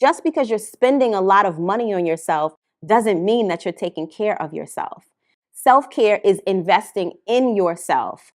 Just because you're spending a lot of money on yourself doesn't mean that you're taking care of yourself. Self-care is investing in yourself.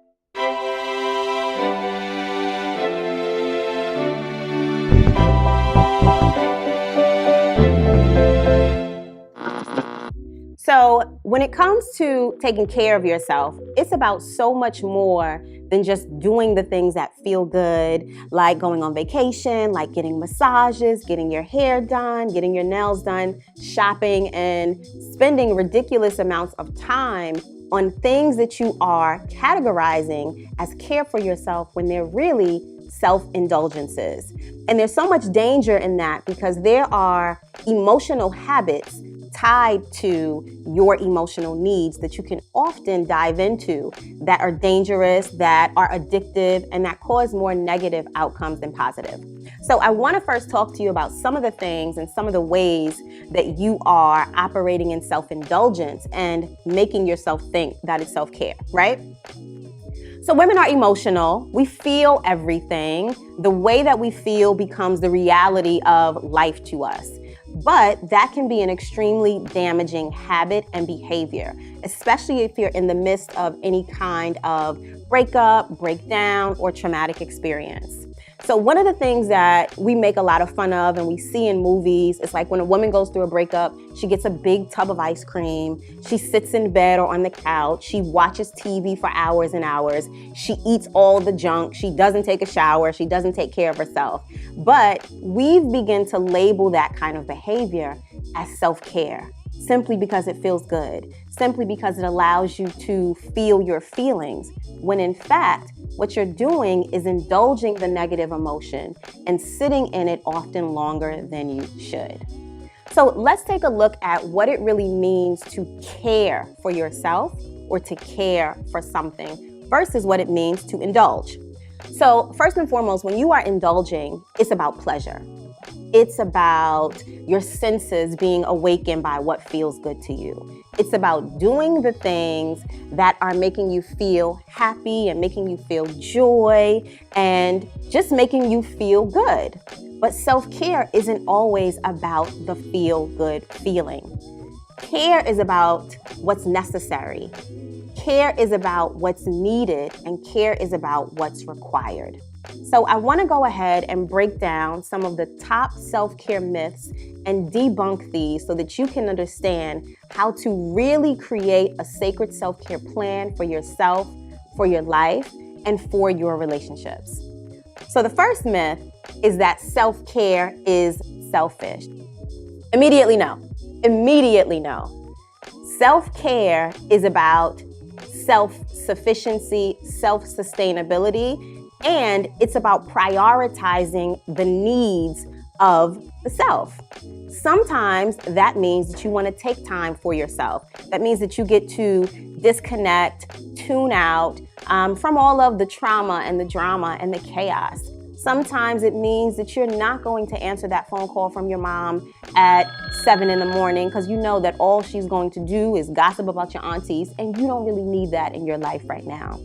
So when it comes to taking care of yourself, it's about so much more than just doing the things that feel good, like going on vacation, like getting massages, getting your hair done, getting your nails done, shopping, and spending ridiculous amounts of time on things that you are categorizing as care for yourself when they're really self-indulgences. And there's so much danger in that because there are emotional habits tied to your emotional needs that you can often dive into that are dangerous, that are addictive, and that cause more negative outcomes than positive. So I want to first talk to you about some of the things and some of the ways that you are operating in self-indulgence and making yourself think that it's self-care, right? So women are emotional. We feel everything. The way that we feel becomes the reality of life to us. But that can be an extremely damaging habit and behavior, especially if you're in the midst of any kind of breakup, breakdown, or traumatic experience. So one of the things that we make a lot of fun of and we see in movies is like when a woman goes through a breakup, she gets a big tub of ice cream, she sits in bed or on the couch, she watches TV for hours and hours, she eats all the junk, she doesn't take a shower, she doesn't take care of herself. But we've begun to label that kind of behavior as self-care, simply because it feels good, simply because it allows you to feel your feelings, when in fact, what you're doing is indulging the negative emotion and sitting in it often longer than you should. So let's take a look at what it really means to care for yourself or to care for something versus what it means to indulge. So first and foremost, when you are indulging, it's about pleasure. It's about your senses being awakened by what feels good to you. It's about doing the things that are making you feel happy and making you feel joy and just making you feel good. But self-care isn't always about the feel-good feeling. Care is about what's necessary. Care is about what's needed, and care is about what's required. So I want to go ahead and break down some of the top self-care myths and debunk these so that you can understand how to really create a sacred self-care plan for yourself, for your life, and for your relationships. So the first myth is that self-care is selfish. Immediately no. Immediately no. Self-care is about self-sufficiency, self-sustainability, and it's about prioritizing the needs of the self. Sometimes that means that you want to take time for yourself. That means that you get to disconnect, tune out from all of the trauma and the drama and the chaos. Sometimes it means that you're not going to answer that phone call from your mom at 7 in the morning because you know that all she's going to do is gossip about your aunties and you don't really need that in your life right now.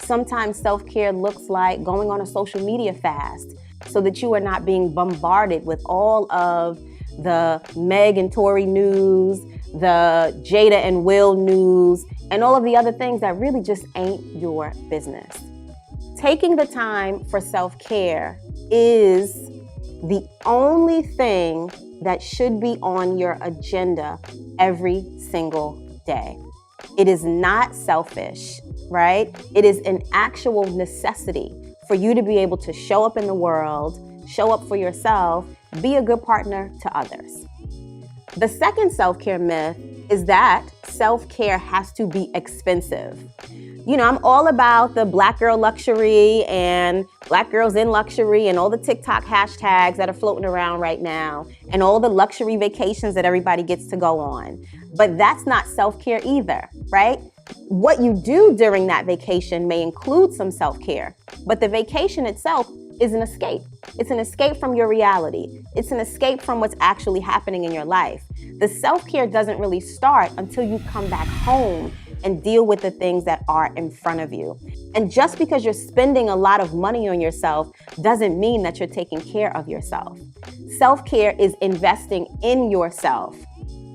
Sometimes self-care looks like going on a social media fast so that you are not being bombarded with all of the Meg and Tory news, the Jada and Will news, and all of the other things that really just ain't your business. Taking the time for self-care is the only thing that should be on your agenda every single day. It is not selfish, right? It is an actual necessity for you to be able to show up in the world, show up for yourself, be a good partner to others. The second self-care myth is that self-care has to be expensive. You know, I'm all about the Black girl luxury and Black girls in luxury and all the TikTok hashtags that are floating around right now and all the luxury vacations that everybody gets to go on. But that's not self-care either, right? What you do during that vacation may include some self-care, but the vacation itself is an escape. It's an escape from your reality. It's an escape from what's actually happening in your life. The self-care doesn't really start until you come back home and deal with the things that are in front of you. And just because you're spending a lot of money on yourself doesn't mean that you're taking care of yourself. Self-care is investing in yourself,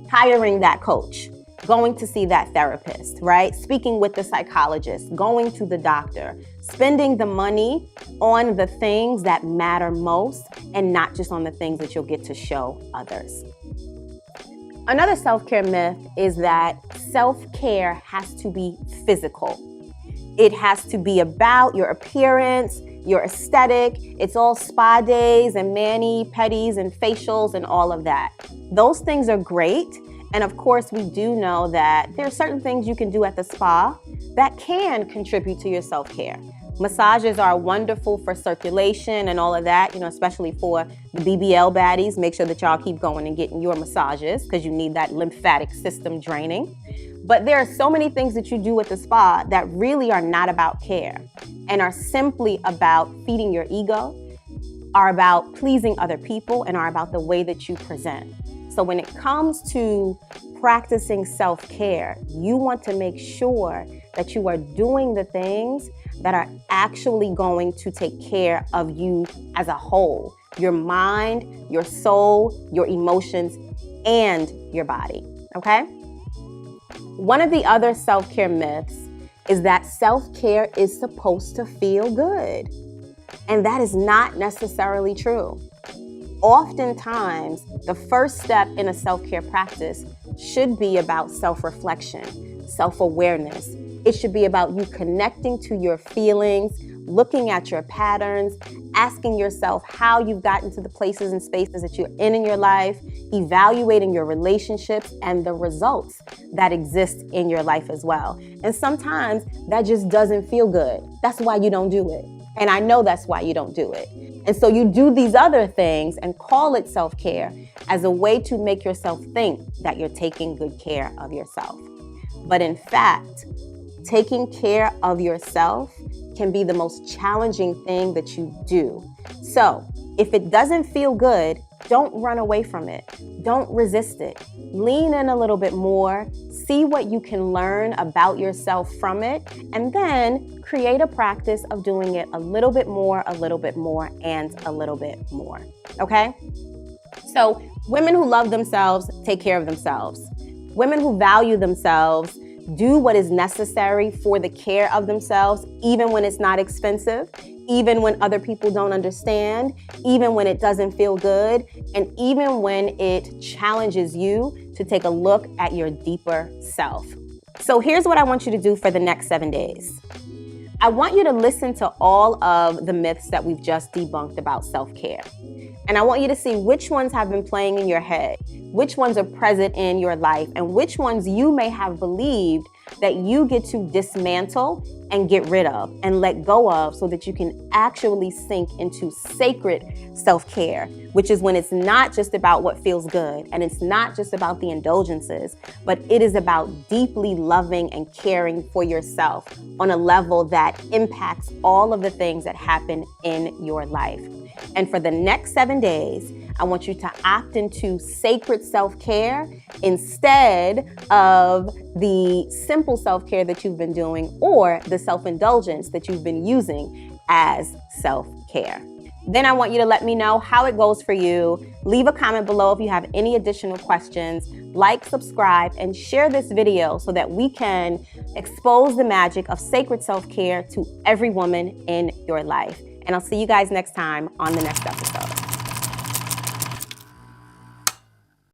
hiring that coach, going to see that therapist, right? Speaking with the psychologist, going to the doctor, spending the money on the things that matter most and not just on the things that you'll get to show others. Another self-care myth is that self-care has to be physical. It has to be about your appearance, your aesthetic. It's all spa days and mani-pedis and facials and all of that. Those things are great. And of course, we do know that there are certain things you can do at the spa that can contribute to your self-care. Massages are wonderful for circulation and all of that, especially for the BBL baddies. Make sure that y'all keep going and getting your massages because you need that lymphatic system draining. But there are so many things that you do at the spa that really are not about care and are simply about feeding your ego, are about pleasing other people, and are about the way that you present. So when it comes to practicing self-care, you want to make sure that you are doing the things that are actually going to take care of you as a whole, your mind, your soul, your emotions, and your body, okay? One of the other self-care myths is that self-care is supposed to feel good, and that is not necessarily true. Oftentimes, the first step in a self-care practice should be about self-reflection, self-awareness. It should be about you connecting to your feelings, looking at your patterns, asking yourself how you've gotten to the places and spaces that you're in your life, evaluating your relationships and the results that exist in your life as well. And sometimes that just doesn't feel good. That's why you don't do it. And I know that's why you don't do it. And so you do these other things and call it self-care as a way to make yourself think that you're taking good care of yourself. But in fact, taking care of yourself can be the most challenging thing that you do. So if it doesn't feel good, don't run away from it. Don't resist it. Lean in a little bit more, see what you can learn about yourself from it, and then create a practice of doing it a little bit more, and a little bit more, okay? So women who love themselves take care of themselves. Women who value themselves do what is necessary for the care of themselves, even when it's not expensive, even when other people don't understand, even when it doesn't feel good, and even when it challenges you to take a look at your deeper self. So here's what I want you to do for the next 7 days. I want you to listen to all of the myths that we've just debunked about self-care. And I want you to see which ones have been playing in your head, which ones are present in your life, and which ones you may have believed that you get to dismantle and get rid of and let go of so that you can actually sink into sacred self-care, which is when it's not just about what feels good and it's not just about the indulgences, but it is about deeply loving and caring for yourself on a level that impacts all of the things that happen in your life. And for the next 7 days, I want you to opt into sacred self-care instead of the simple self-care that you've been doing or the self-indulgence that you've been using as self-care. Then I want you to let me know how it goes for you. Leave a comment below if you have any additional questions. Like, subscribe, and share this video so that we can expose the magic of sacred self-care to every woman in your life. And I'll see you guys next time on the next episode.